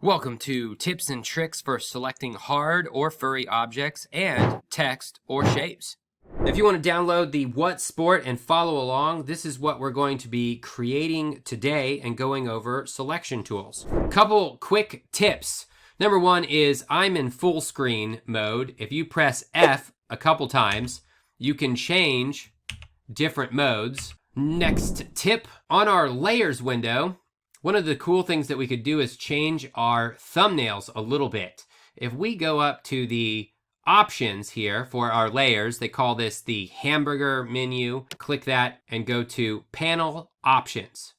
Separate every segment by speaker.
Speaker 1: Welcome to tips and tricks for selecting hard or furry objects and text or shapes. If you want to download the WhatSport and follow along, this is what we're going to be creating today and going over selection tools. Couple quick tips. Number one is I'm in full screen mode. If you press F a couple times, you can change different modes. Next tip, on our layers window, one of the cool things that we could do is change our thumbnails a little bit. If we go up to the options here for our layers, they call this the hamburger menu. Click that and go to panel options.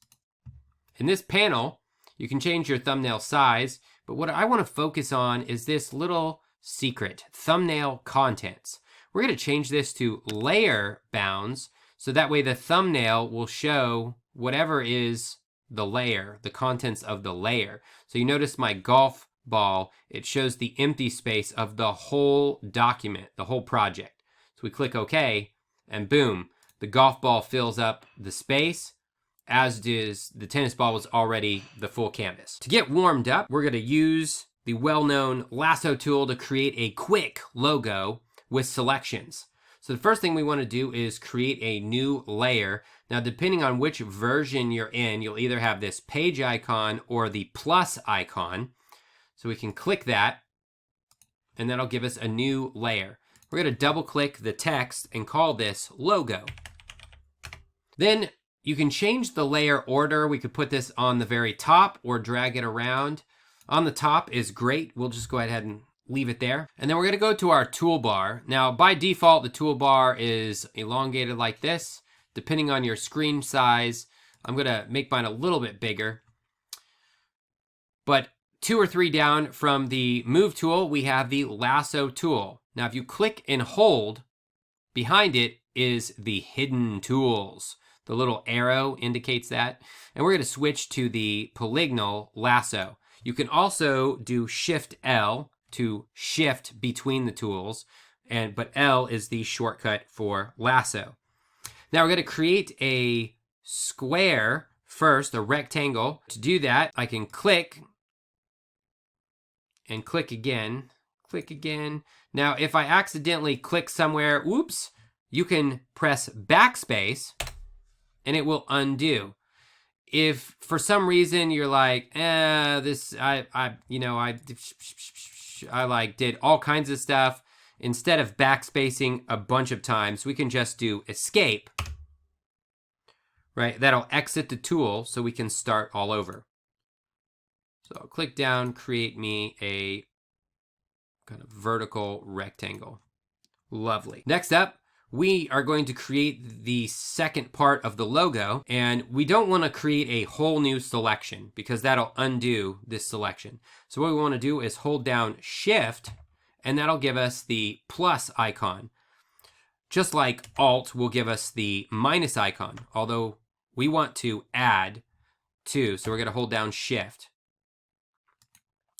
Speaker 1: In this panel, you can change your thumbnail size, but what I want to focus on is this little secret, thumbnail contents. We're going to change this to layer bounds, so that way the thumbnail will show whatever is the layer, the contents of the layer. So you notice my golf ball, it shows the empty space of the whole document, the whole project. So we click OK, and boom, the golf ball fills up the space, as does the tennis ball was already the full canvas. To get warmed up, we're going to use the well-known Lasso tool to create a quick logo with selections. So the first thing we want to do is create a new layer. Now, depending on which version you're in, you'll either have this page icon or the plus icon. So we can click that, and that'll give us a new layer. We're going to double click the text and call this logo. Then you can change the layer order. We could put this on the very top or drag it around. On the top is great. We'll just go ahead and leave it there. And then we're going to go to our toolbar. Now, by default, the toolbar is elongated like this. Depending on your screen size, I'm going to make mine a little bit bigger. But 2 or 3 down from the move tool, we have the lasso tool. Now, if you click and hold, behind it is the hidden tools. The little arrow indicates that. And we're going to switch to the polygonal lasso. You can also do Shift L to shift between the tools, but L is the shortcut for lasso. Now we're going to create a square first, a rectangle. To do that, I can click and click again, click again. Now if I accidentally click somewhere, oops, you can press backspace and it will undo. If for some reason you're like, I like did all kinds of stuff, instead of backspacing a bunch of times, we can just do escape, right? That'll exit the tool so we can start all over. So I'll click down, create me a kind of vertical rectangle. Lovely. Next up, we are going to create the second part of the logo, and we don't want to create a whole new selection because that'll undo this selection. So what we want to do is hold down Shift, and that'll give us the plus icon. Just like Alt will give us the minus icon, although we want to add two, so we're going to hold down Shift.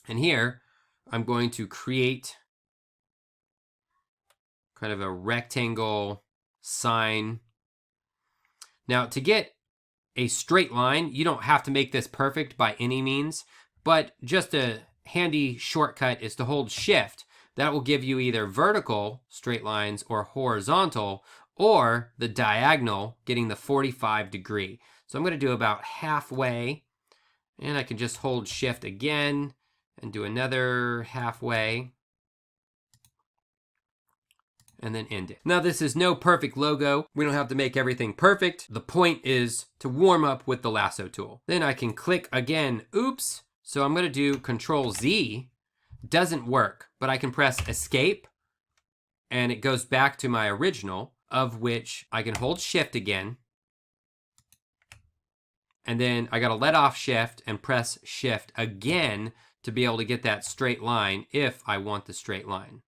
Speaker 1: And here, I'm going to create kind of a rectangle sign. Now, to get a straight line, you don't have to make this perfect by any means, but just a handy shortcut is to hold Shift. That will give you either vertical straight lines or horizontal, or the diagonal, getting the 45 degree. So I'm going to do about halfway, and I can just hold Shift again and do another halfway, and then end it. Now, this is no perfect logo. We don't have to make everything perfect. The point is to warm up with the lasso tool. Then I can click again. Oops. So I'm going to do Control Z. Doesn't work, but I can press Escape, and it goes back to my original, of which I can hold Shift again. And then I got to let off Shift and press Shift again to be able to get that straight line if I want the straight line.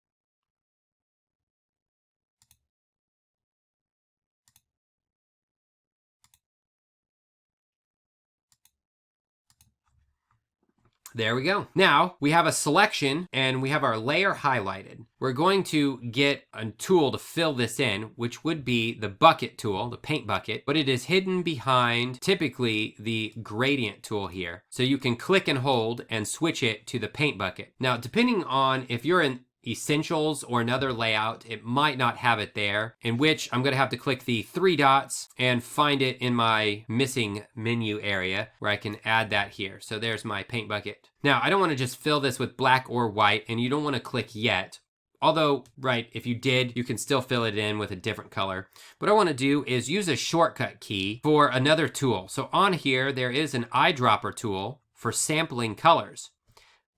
Speaker 1: There we go. Now we have a selection and we have our layer highlighted. We're going to get a tool to fill this in, which would be the bucket tool, the paint bucket, but it is hidden behind typically the gradient tool here. So you can click and hold and switch it to the paint bucket. Now, depending on if you're in Essentials or another layout, it might not have it there, in which I'm going to have to click the 3 dots and find it in my missing menu area where I can add that here. So there's my paint bucket. Now, I don't want to just fill this with black or white, and you don't want to click yet. Although, right, if you did, you can still fill it in with a different color. What I want to do is use a shortcut key for another tool. So on here, there is an eyedropper tool for sampling colors.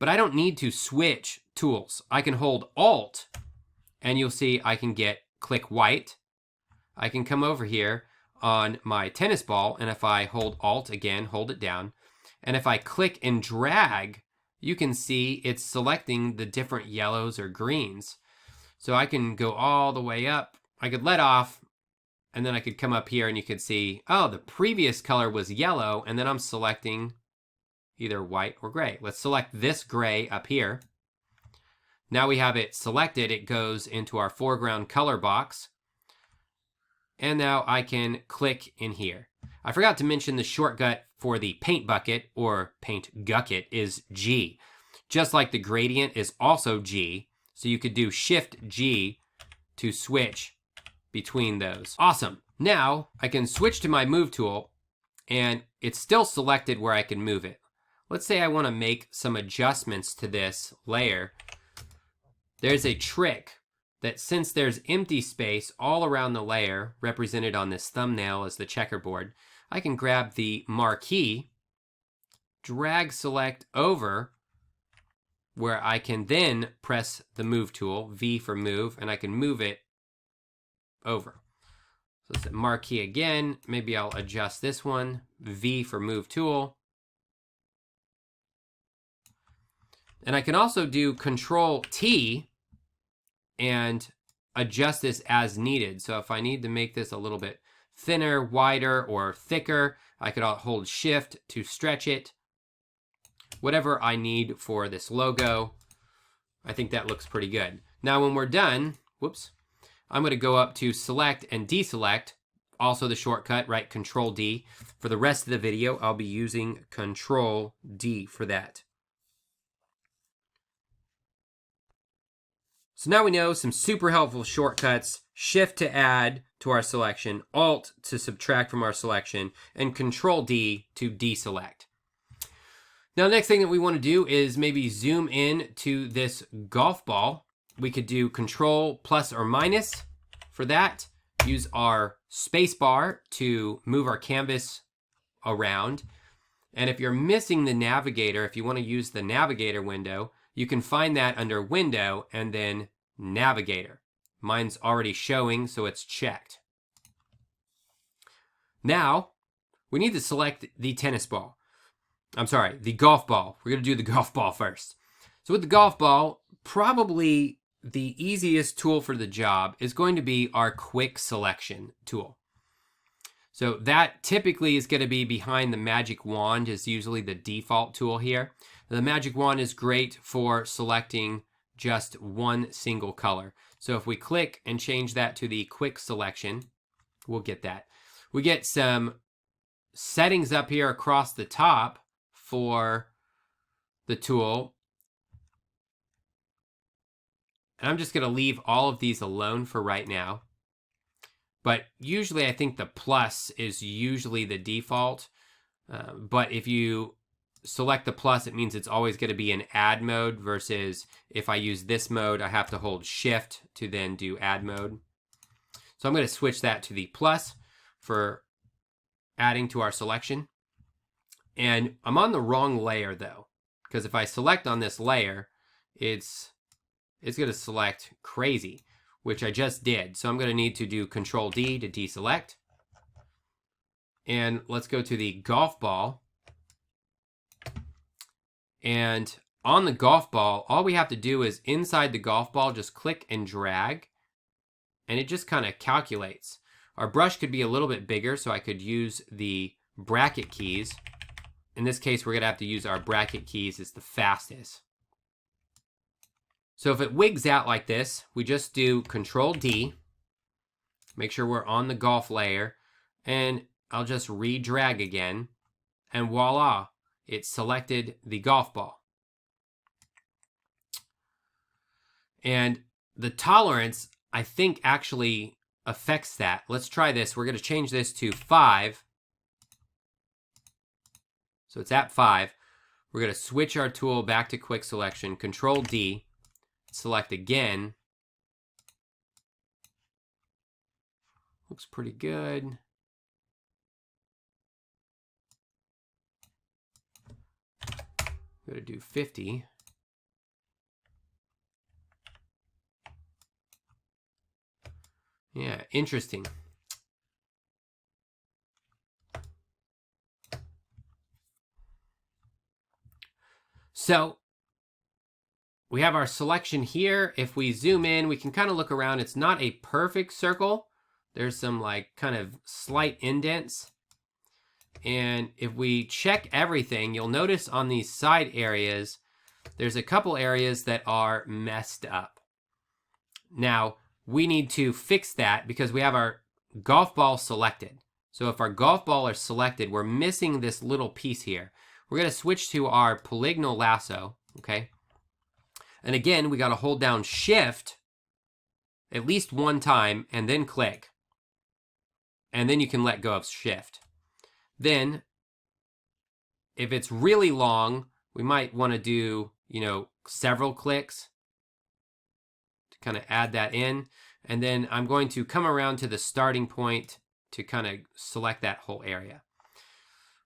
Speaker 1: But I don't need to switch tools. I can hold Alt, and you'll see I can click white. I can come over here on my tennis ball, and if I hold Alt again, hold it down, and if I click and drag, you can see it's selecting the different yellows or greens. So I can go all the way up. I could let off, and then I could come up here, and you could see, oh, the previous color was yellow, and then I'm selecting either white or gray. Let's select this gray up here. Now we have it selected. It goes into our foreground color box. And now I can click in here. I forgot to mention the shortcut for the paint bucket or paint gucket is G. Just like the gradient is also G. So you could do Shift G to switch between those. Awesome. Now I can switch to my move tool, and it's still selected where I can move it. Let's say I want to make some adjustments to this layer. There's a trick that since there's empty space all around the layer, represented on this thumbnail as the checkerboard, I can grab the marquee, drag select over, where I can then press the move tool, V for move, and I can move it over. So it's marquee again. Maybe I'll adjust this one, V for move tool. And I can also do Control T and adjust this as needed. So if I need to make this a little bit thinner, wider, or thicker, I could hold Shift to stretch it. Whatever I need for this logo, I think that looks pretty good. Now when we're done, whoops, I'm going to go up to Select and Deselect, also the shortcut, right, Control D. For the rest of the video, I'll be using Control D for that. So now we know some super helpful shortcuts: Shift to add to our selection, Alt to subtract from our selection, and Control D to deselect. Now the next thing that we want to do is maybe zoom in to this golf ball. We could do Control plus or minus for that. Use our space bar to move our canvas around. And if you're missing the navigator, if you want to use the navigator window, you can find that under Window and then Navigator. Mine's already showing, so it's checked. Now, we need to select the tennis ball. I'm sorry, the golf ball. We're going to do the golf ball first. So with the golf ball, probably the easiest tool for the job is going to be our quick selection tool. So that typically is going to be behind the magic wand, is usually the default tool here. The magic wand is great for selecting just one single color. So if we click and change that to the quick selection, we'll get that. We get some settings up here across the top for the tool. And I'm just going to leave all of these alone for right now. But usually I think the plus is usually the default. But if you select the plus, it means it's always going to be in add mode, versus if I use this mode, I have to hold Shift to then do add mode. So I'm going to switch that to the plus for adding to our selection. And I'm on the wrong layer though, because if I select on this layer, it's going to select crazy, which I just did. So I'm going to need to do Control D to deselect. And let's go to the golf ball. And on the golf ball, all we have to do is inside the golf ball, just click and drag, and it just kind of calculates. Our brush could be a little bit bigger, so I could use the bracket keys in this case, we're going to have to use our bracket keys as the fastest. So if it wigs out like this, we just do Control D, make sure we're on the golf layer, and I'll just re-drag again, and voila, it selected the golf ball. And the tolerance, I think, actually affects that. Let's try this. We're going to change this to 5. So it's at 5. We're going to switch our tool back to quick selection, Control D, select again. Looks pretty good. Going to do 50. Yeah, interesting. So we have our selection here. If we zoom in, we can kind of look around. It's not a perfect circle. There's some like kind of slight indents. And if we check everything, you'll notice on these side areas, there's a couple areas that are messed up. Now, we need to fix that because we have our golf ball selected. So if our golf ball is selected, we're missing this little piece here. We're going to switch to our Polygonal Lasso, okay? And again, we got to hold down Shift at least one time and then click. And then you can let go of Shift. Then, if it's really long, we might want to do, several clicks to kind of add that in. And then I'm going to come around to the starting point to kind of select that whole area.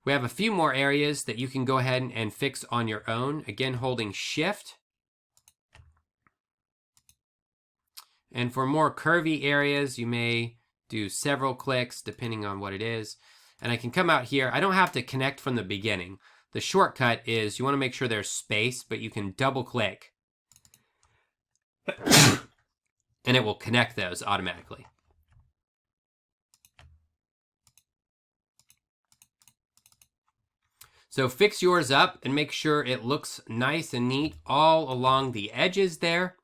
Speaker 1: We have a few more areas that you can go ahead and fix on your own. Again, holding Shift. And for more curvy areas, you may do several clicks depending on what it is. And I can come out here. I don't have to connect from the beginning. The shortcut is you want to make sure there's space, but you can double click. And it will connect those automatically. So fix yours up and make sure it looks nice and neat all along the edges there.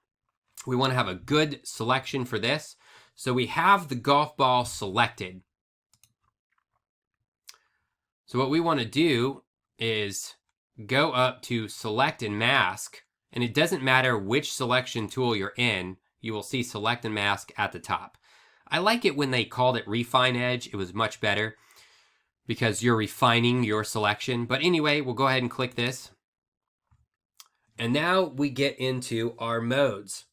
Speaker 1: We want to have a good selection for this. So we have the golf ball selected. So what we want to do is go up to Select and Mask. And it doesn't matter which selection tool you're in, you will see Select and Mask at the top. I like it when they called it Refine Edge. It was much better because you're refining your selection. But anyway, we'll go ahead and click this. And now we get into our modes.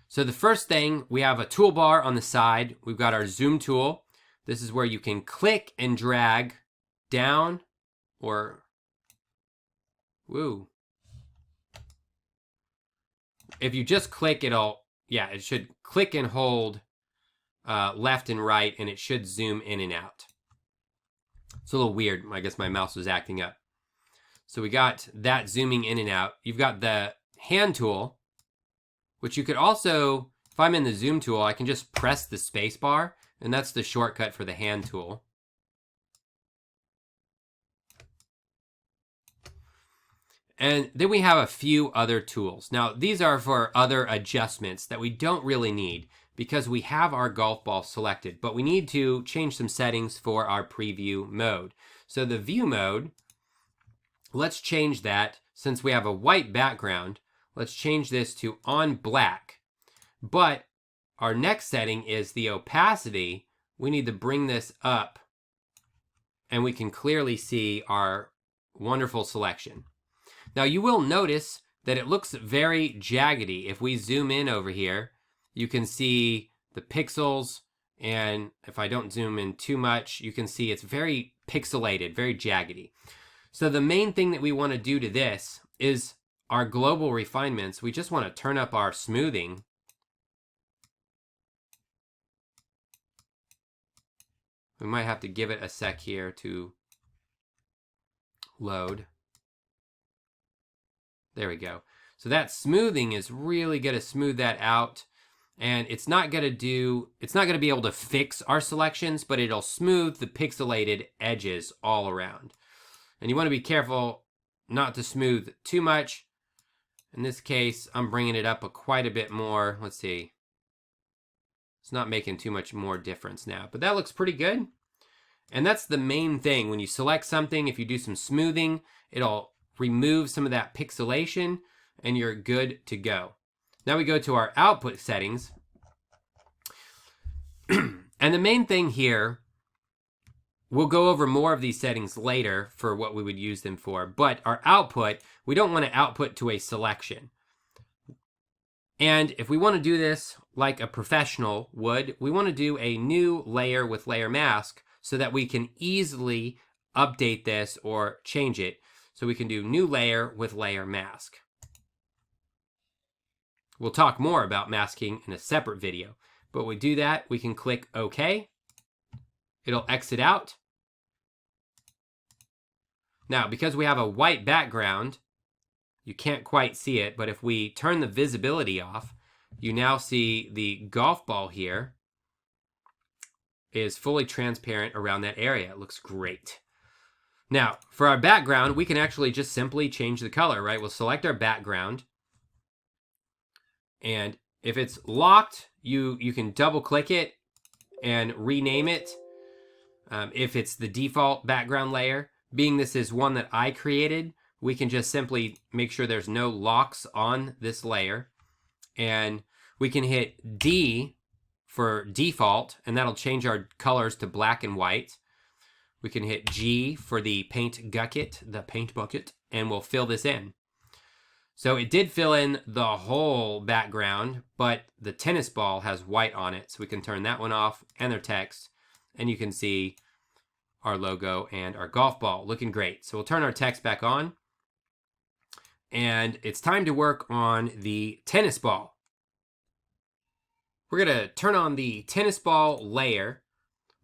Speaker 1: So the first thing, we have a toolbar on the side. We've got our zoom tool. This is where you can click and drag down or, woo. If you just click, it should click and hold left and right, and it should zoom in and out. It's a little weird. I guess my mouse was acting up. So we got that zooming in and out. You've got the hand tool, which you could also, if I'm in the zoom tool, I can just press the space bar, and that's the shortcut for the hand tool. And then we have a few other tools. Now, these are for other adjustments that we don't really need because we have our golf ball selected, but we need to change some settings for our preview mode. So the view mode, let's change that. Since we have a white background, let's change this to on black. But our next setting is the opacity. We need to bring this up and we can clearly see our wonderful selection. Now you will notice that it looks very jaggedy. If we zoom in over here, you can see the pixels, and if I don't zoom in too much, you can see it's very pixelated, very jaggedy. So the main thing that we want to do to this is our global refinements. We just want to turn up our smoothing. We might have to give it a sec here to load. There we go. So that smoothing is really going to smooth that out. And it's not going to be able to fix our selections, but it'll smooth the pixelated edges all around. And you want to be careful not to smooth too much. In this case, I'm bringing it up quite a bit more. Let's see. It's not making too much more difference now, but that looks pretty good. And that's the main thing. When you select something, if you do some smoothing, it'll remove some of that pixelation and you're good to go. Now we go to our output settings. And the main thing here, we'll go over more of these settings later for what we would use them for, but our output, we don't want to output to a selection. And if we want to do this like a professional would, we want to do a new layer with layer mask so that we can easily update this or change it. So we can do new layer with layer mask. We'll talk more about masking in a separate video, but we do that, we can click OK. It'll exit out. Now, because we have a white background, you can't quite see it, but if we turn the visibility off, you now see the golf ball here is fully transparent around that area. It looks great. Now, for our background, we can actually just simply change the color, right? We'll select our background. And if it's locked, you can double click it and rename it. If it's the default background layer, being this is one that I created, we can just simply make sure there's no locks on this layer. And we can hit D for default, and that'll change our colors to black and white. We can hit G for the paint bucket, and we'll fill this in. So it did fill in the whole background, but the tennis ball has white on it. So we can turn that one off and their text, and you can see our logo and our golf ball looking great. So we'll turn our text back on. And it's time to work on the tennis ball. We're going to turn on the tennis ball layer.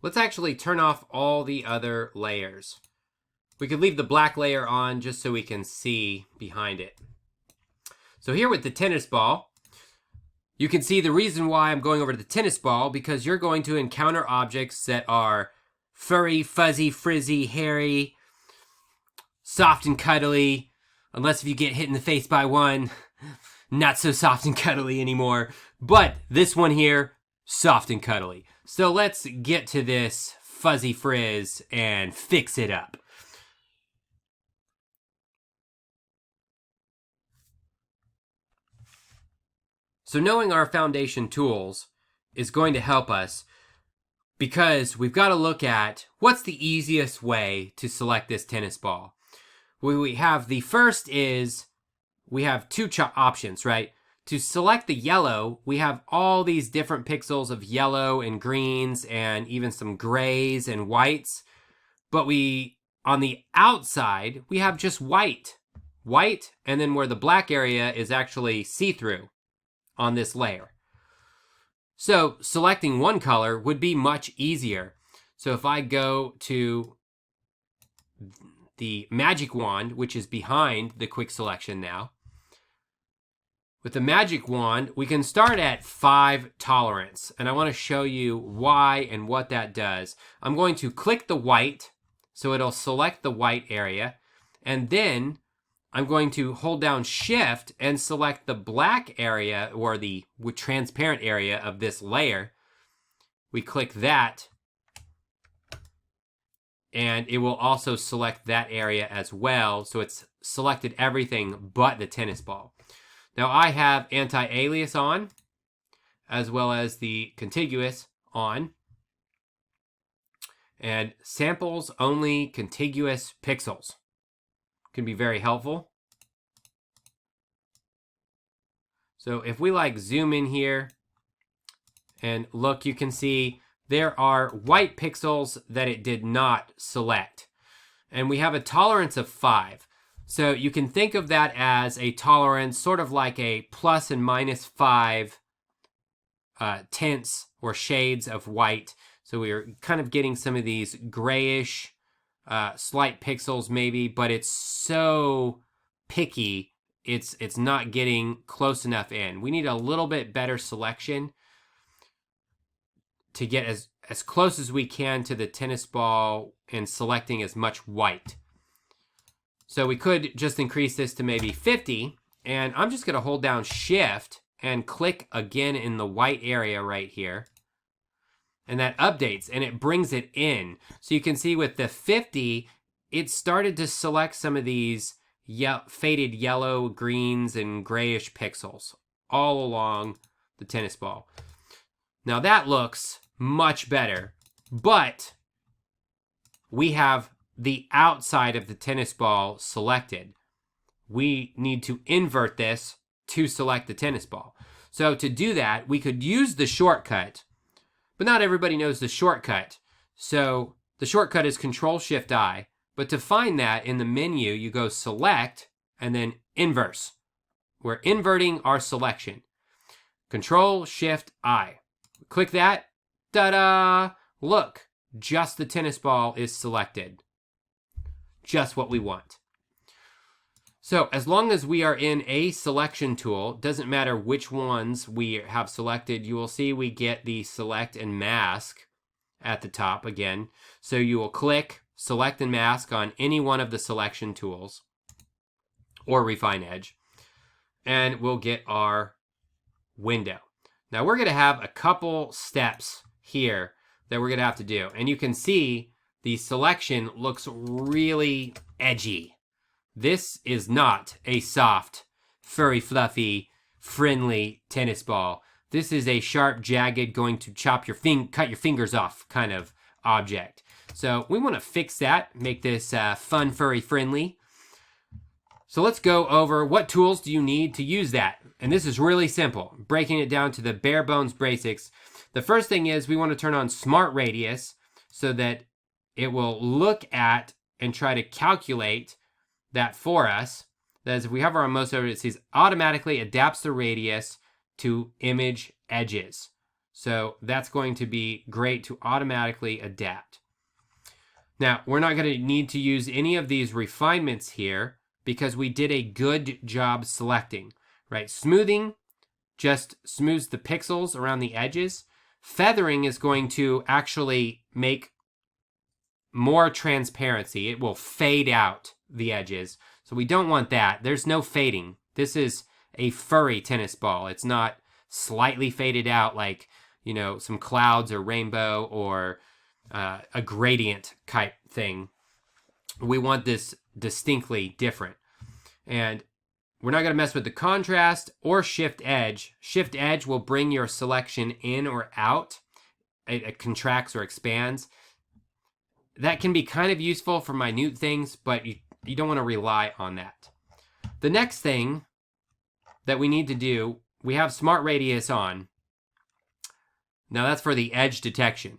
Speaker 1: Let's actually turn off all the other layers. We could leave the black layer on just so we can see behind it. So here with the tennis ball, you can see the reason why I'm going over to the tennis ball, because you're going to encounter objects that are furry, fuzzy, frizzy, hairy, soft and cuddly, unless if you get hit in the face by one, not so soft and cuddly anymore. But this one here, soft and cuddly. So let's get to this fuzzy frizz and fix it up. So knowing our foundation tools is going to help us, because we've got to look at what's the easiest way to select this tennis ball. We have the first is, we have two options, right? To select the yellow, we have all these different pixels of yellow and greens and even some grays and whites. But on the outside, we have just white, and then where the black area is actually see-through on this layer. So selecting one color would be much easier. So if I go to the magic wand, which is behind the quick selection now, with the magic wand, we can start at 5 tolerance. And I want to show you why and what that does. I'm going to click the white, so it'll select the white area. And then I'm going to hold down Shift and select the black area, or the transparent area of this layer. We click that, and it will also select that area as well. So it's selected everything but the tennis ball. Now I have anti-alias on, as well as the contiguous on, and samples only contiguous pixels can be very helpful. So if we zoom in here and look, you can see there are white pixels that it did not select. And we have a tolerance of 5. So you can think of that as a tolerance, sort of like a plus and minus 5 tints or shades of white. So we're kind of getting some of these grayish, slight pixels maybe, but it's so picky, it's not getting close enough in. We need a little bit better selection to get as close as we can to the tennis ball and selecting as much white. So we could just increase this to maybe 50. And I'm just going to hold down Shift and click again in the white area right here. And that updates and it brings it in. So you can see with the 50, it started to select some of these faded yellow, greens, and grayish pixels all along the tennis ball. Now that looks much better, but we have the outside of the tennis ball selected. We need to invert this to select the tennis ball. So to do that, we could use the shortcut, but not everybody knows the shortcut. So the shortcut is Control-Shift-I, but to find that in the menu, you go Select and then Inverse. We're inverting our selection. Control-Shift-I. Click that. Ta-da! Look, just the tennis ball is selected. Just what we want. So as long as we are in a selection tool, doesn't matter which ones we have selected, you will see we get the select and mask at the top again. So you will click select and mask on any one of the selection tools or refine edge, and we'll get our window. Now we're going to have a couple steps here that we're going to have to do. And you can see the selection looks really edgy. This is not a soft, furry, fluffy, friendly tennis ball. This is a sharp, jagged, going to cut your fingers off kind of object. So we want to fix that, make this fun, furry, friendly. So let's go over what tools do you need to use that. And this is really simple, breaking it down to the bare bones basics. The first thing is we want to turn on Smart Radius so that it will look at and try to calculate that for us. That is, if we hover on most of it, it says automatically adapts the radius to image edges. So that's going to be great to automatically adapt. Now, we're not going to need to use any of these refinements here because we did a good job selecting, right? Smoothing just smooths the pixels around the edges. Feathering is going to actually make more transparency. It will fade out the edges. So we don't want that. There's no fading. This is a furry tennis ball. It's not slightly faded out like, you know, some clouds or rainbow or a gradient type thing. We want this distinctly different. And we're not going to mess with the contrast or shift edge. Shift edge will bring your selection in or out. It contracts or expands. That can be kind of useful for minute things, but you don't want to rely on that. The next thing that we need to do, we have Smart Radius on. Now that's for the edge detection.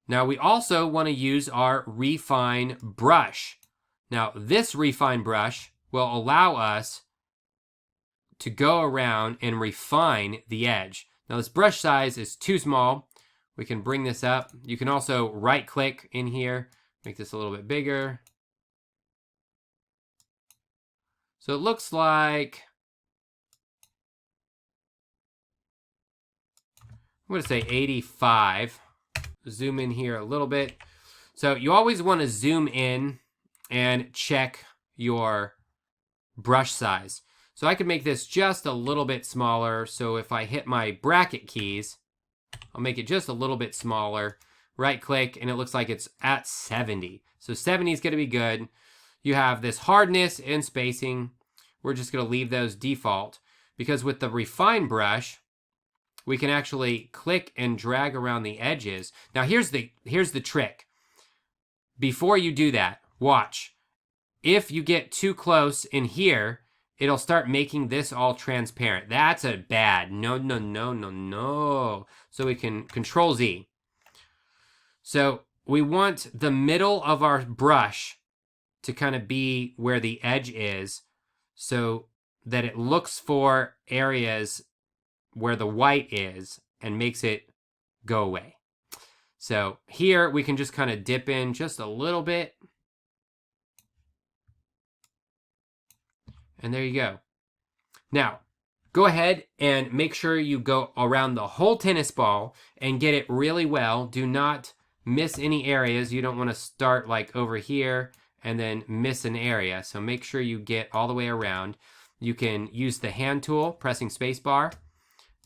Speaker 1: Now we also want to use our Refine brush. Now this Refine brush will allow us to go around and refine the edge. Now this brush size is too small. We can bring this up. You can also right click in here, make this a little bit bigger. So it looks like, I'm going to say 85. Zoom in here a little bit. So you always want to zoom in and check your brush size. So I can make this just a little bit smaller. So if I hit my bracket keys, I'll make it just a little bit smaller. Right click and it looks like it's at 70. So 70 is going to be good. You have this hardness and spacing. We're just going to leave those default because with the refine brush, we can actually click and drag around the edges. Now here's the trick. Before you do that, watch. If you get too close in here, it'll start making this all transparent. That's a bad. No, no, no, no, no. So we can Control Z. So we want the middle of our brush to kind of be where the edge is so that it looks for areas where the white is and makes it go away. So here we can just kind of dip in just a little bit. And there you go. Now, go ahead and make sure you go around the whole tennis ball and get it really well. Do not miss any areas. You don't want to start like over here and then miss an area. So make sure you get all the way around. You can use the hand tool, pressing spacebar,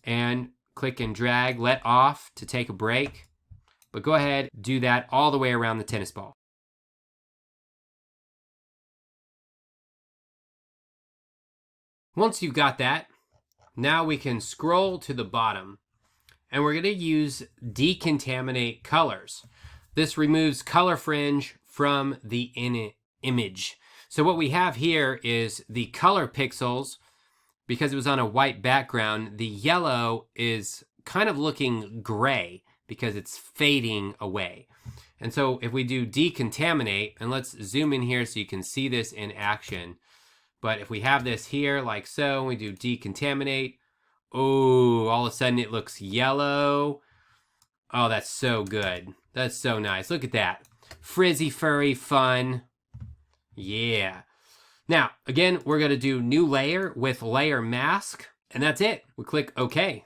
Speaker 1: and click and drag, let off to take a break. But go ahead, do that all the way around the tennis ball. Once you've got that, now we can scroll to the bottom, and we're going to use decontaminate colors. This removes color fringe from the image. So what we have here is the color pixels. Because it was on a white background, the yellow is kind of looking gray because it's fading away. And so if we do decontaminate, and let's zoom in here so you can see this in action. But if we have this here like so, and we do decontaminate, oh, all of a sudden it looks yellow. Oh, that's so good. That's so nice. Look at that. Frizzy, furry, fun. Yeah. Now, again, we're going to do new layer with layer mask, and that's it. We click OK.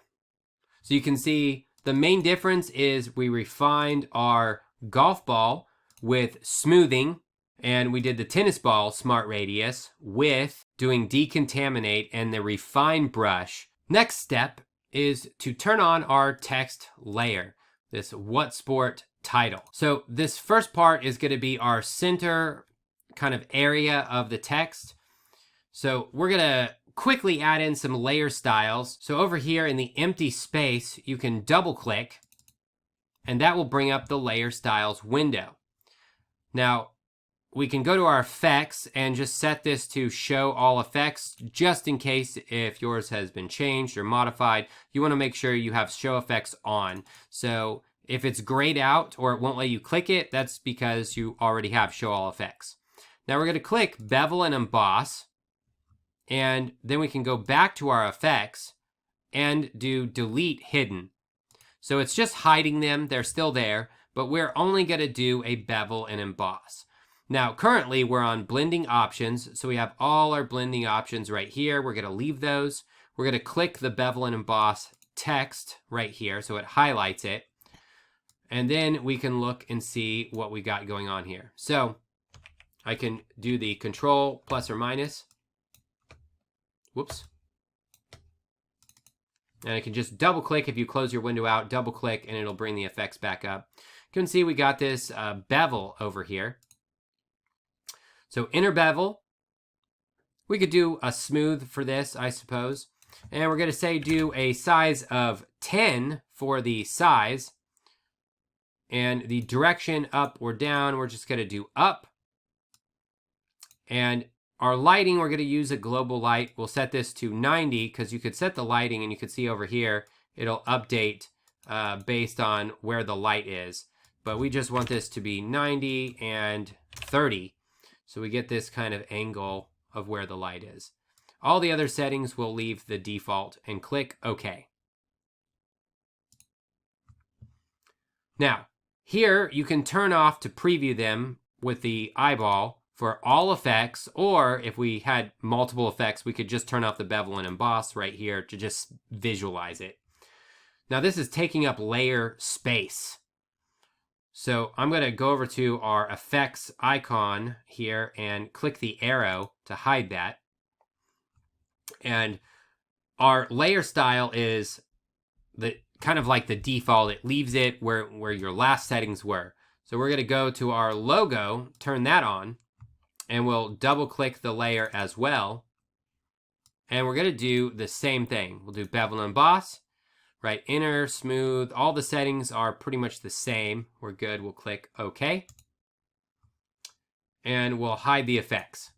Speaker 1: So you can see the main difference is we refined our golf ball with smoothing, and we did the tennis ball smart radius with doing decontaminate and the refine brush. Next step is to turn on our text layer, this WhatSport title. So this first part is going to be our center kind of area of the text. So we're going to quickly add in some layer styles. So over here in the empty space, you can double click, and that will bring up the layer styles window. Now, we can go to our effects and just set this to show all effects, just in case if yours has been changed or modified. You want to make sure you have show effects on. So if it's grayed out or it won't let you click it, that's because you already have show all effects. Now we're going to click bevel and emboss, and then we can go back to our effects and do delete hidden. So it's just hiding them, they're still there, but we're only going to do a bevel and emboss. Now, currently we're on blending options, so we have all our blending options right here. We're going to leave those. We're going to click the bevel and emboss text right here, so it highlights it. And then we can look and see what we got going on here. So I can do the control plus or minus. Whoops. And I can just double click if you close your window out, double click, and it'll bring the effects back up. You can see we got this bevel over here. So inner bevel, we could do a smooth for this, I suppose. And we're going to say do a size of 10 for the size. And the direction up or down, we're just going to do up. And our lighting, we're going to use a global light. We'll set this to 90 because you could set the lighting and you can see over here, it'll update based on where the light is. But we just want this to be 90 and 30. So we get this kind of angle of where the light is. All the other settings we'll leave the default and click OK. Now, here you can turn off to preview them with the eyeball for all effects, or if we had multiple effects, we could just turn off the bevel and emboss right here to just visualize it. Now this is taking up layer space. So I'm going to go over to our effects icon here and click the arrow to hide that. And our layer style is the kind of like the default. It leaves it where your last settings were. So we're going to go to our logo, turn that on, and we'll double click the layer as well. And we're going to do the same thing. We'll do bevel and emboss. Right, inner, smooth, all the settings are pretty much the same. We're good, we'll click OK. And we'll hide the effects.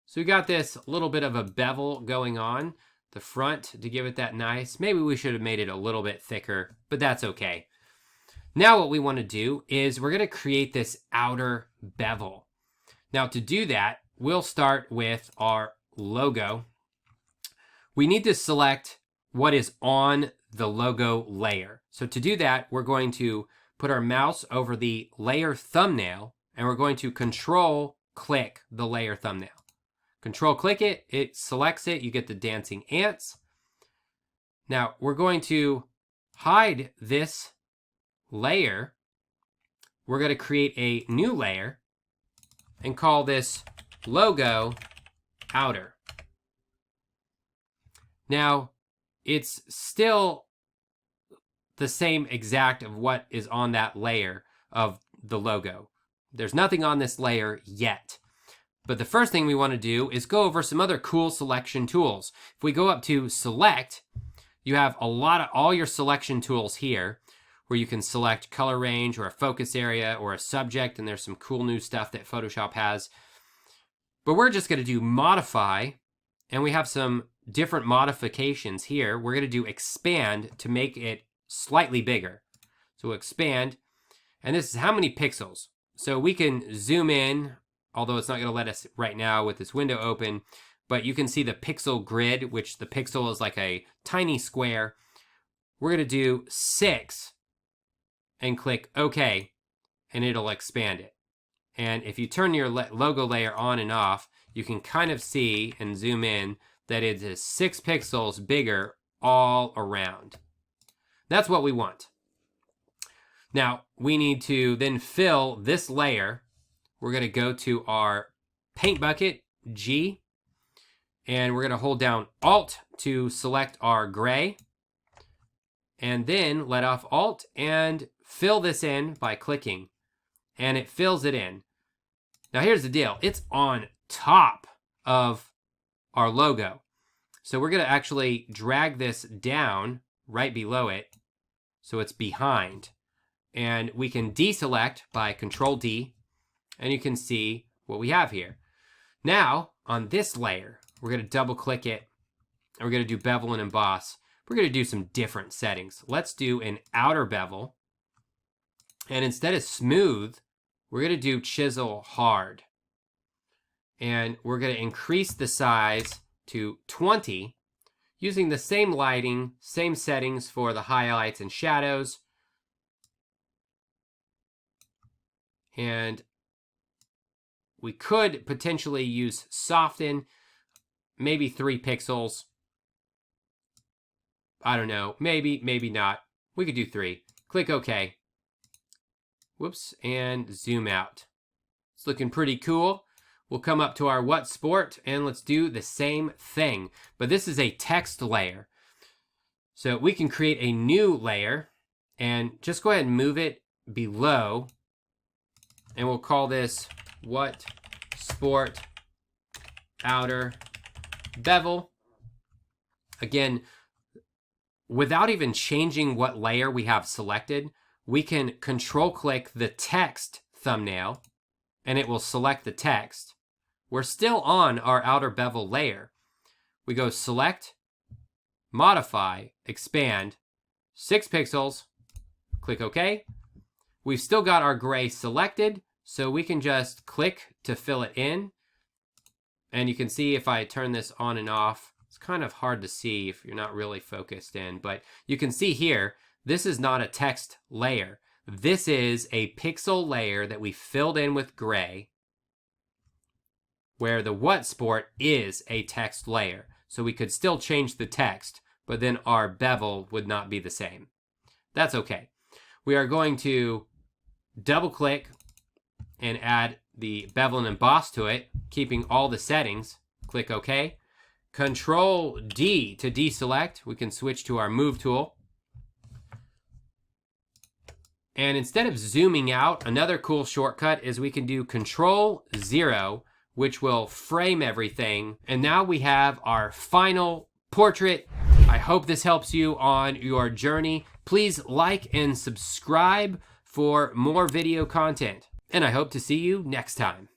Speaker 1: So we got this little bit of a bevel going on the front to give it that nice. Maybe we should have made it a little bit thicker, but that's okay. Now what we want to do is we're going to create this outer bevel. Now to do that, we'll start with our logo. We need to select what is on the logo layer. So to do that, we're going to put our mouse over the layer thumbnail, and we're going to control click the layer thumbnail. Control click it, it selects it, you get the dancing ants. Now we're going to hide this layer. We're going to create a new layer, and call this logo outer. Now, it's still the same exact of what is on that layer of the logo. There's nothing on this layer yet. But the first thing we want to do is go over some other cool selection tools. If we go up to select, you have all your selection tools here, where you can select color range or a focus area or a subject, and there's some cool new stuff that Photoshop has. But we're just going to do modify, and we have some different modifications here. We're going to do expand to make it slightly bigger. So expand, and this is how many pixels. So we can zoom in, although it's not going to let us right now with this window open, but you can see the pixel grid, which the pixel is like a tiny square. We're going to do 6 and click OK, and it'll expand it. And if you turn your logo layer on and off, you can kind of see and zoom in that it is 6 pixels bigger all around. That's what we want. Now, we need to then fill this layer. We're going to go to our paint bucket, G, and we're going to hold down Alt to select our gray, and then let off Alt and fill this in by clicking, and it fills it in. Now here's the deal. It's on top of our logo. So we're going to actually drag this down right below it so it's behind. And we can deselect by Control D, and you can see what we have here. Now, on this layer, we're going to double click it, and we're going to do bevel and emboss. We're going to do some different settings. Let's do an outer bevel, and instead of smooth, we're going to do chisel hard. And we're going to increase the size to 20, using the same lighting, same settings for the highlights and shadows. And we could potentially use soften, maybe 3 pixels. I don't know, maybe not. We could do 3. Click OK. Whoops, and zoom out. It's looking pretty cool. We'll come up to our WhatSport and let's do the same thing. But this is a text layer. So we can create a new layer and just go ahead and move it below. And we'll call this WhatSport outer bevel. Again, without even changing what layer we have selected, we can control click the text thumbnail and it will select the text. We're still on our outer bevel layer. We go select, modify, expand, 6 pixels, click OK. We've still got our gray selected, so we can just click to fill it in. And you can see if I turn this on and off, it's kind of hard to see if you're not really focused in, but you can see here, this is not a text layer. This is a pixel layer that we filled in with gray, where the WhatSport is a text layer. So we could still change the text, but then our bevel would not be the same. That's okay. We are going to double click and add the bevel and emboss to it, keeping all the settings. Click OK. Control D to deselect. We can switch to our move tool. And instead of zooming out, another cool shortcut is we can do Control 0, which will frame everything. And now we have our final portrait. I hope this helps you on your journey. Please like and subscribe for more video content. And I hope to see you next time.